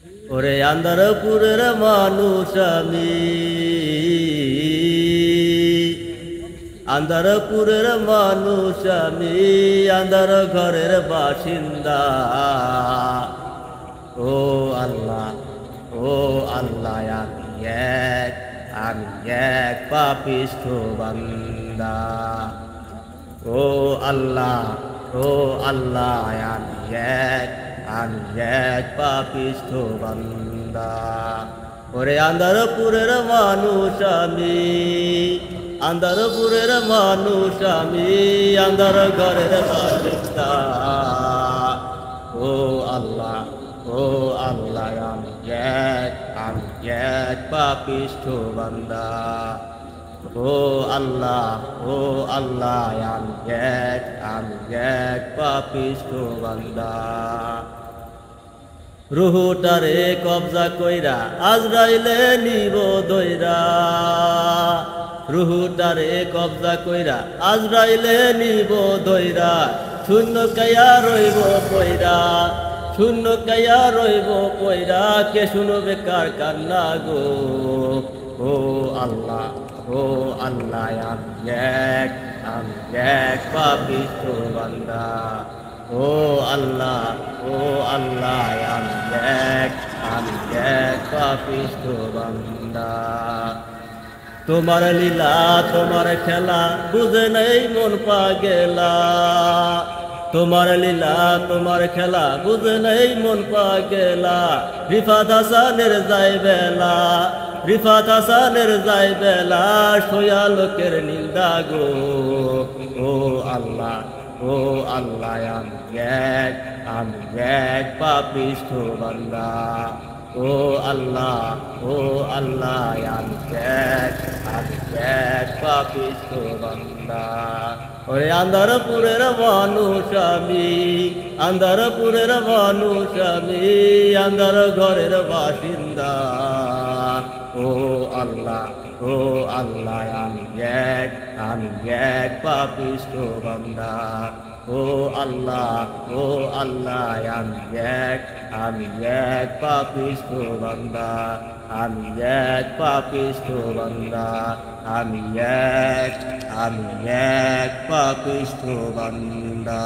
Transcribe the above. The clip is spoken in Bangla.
ওরে আন্দারপুরের মানুষ আমি, আন্দারপুরের মানুষ আমি, আন্দার ঘরের বাসিন্দা। ও আল্লাহ, ও আল্লাহ, আমি এক পাপিষ্ঠ বান্দা। ও আল্লাহ, ও আল্লাহ, আমি এক পাপিষ্ঠ বান্দা। ওরে আন্দারপুরের মানুষ আমি, আন্দারপুরের মানুষ আমি, আন্দার ঘরের বাসিন্দা। ও আল্লাহ, ও আল্লাহ, আমি এক পাপিষ্ঠ বান্দা। ও আল্লাহ, ও আল্লাহ, আমি এক পাপিষ্ঠ বান্দা। রুহুটারে কবজা কইরা আজরাইলে নিব দইরা, রুহুটারে কবজা কইরা আজরাইলে নিব দইরা। শূন্য কায়া রইব পয়রা, শূন্য কায়া রইব পয়রা, কে শুনবে কার কান্না গো। ও আল্লাহ, ও আল্লাহ, আমি এক পাপিষ্ঠ বান্দা। ও আল্লাহ, ও আল্লাহ, আমি এক পাপিষ্ঠ বান্দা। তোমার লীলা তোমার খেলা বুঝে নেই মন পাগেলা, তোমার লীলা তোমার খেলা বুঝে নেই মন পাগেলা। রিফাত হাসানের যাই বেলা, রিফাত হাসানের যাই বেলা, সোয়া লোকের নিন্দা গো। ও আল্লাহ, ও আল্লাহ, আমি এক পাপিষ্ঠ বান্দা। ও আল্লাহ, ও আল্লাহ, আমি এক পাপিষ্ঠ বান্দা। ওরে আন্দারপুরের মানুষ আমি, আন্দারপুরের মানুষ আমি, আন্দার ঘরের বাসিন্দা। ও আল্লাহ, ও আল্লাহ, আমি এক পাপিষ্ঠ বান্দা। ও আল্লাহ, ও আল্লাহ, আমি এক পাপিষ্ঠ বান্দা। আমি এক পাপিষ্ঠ বান্দা। আমি এক পাপিষ্ঠ বান্দা।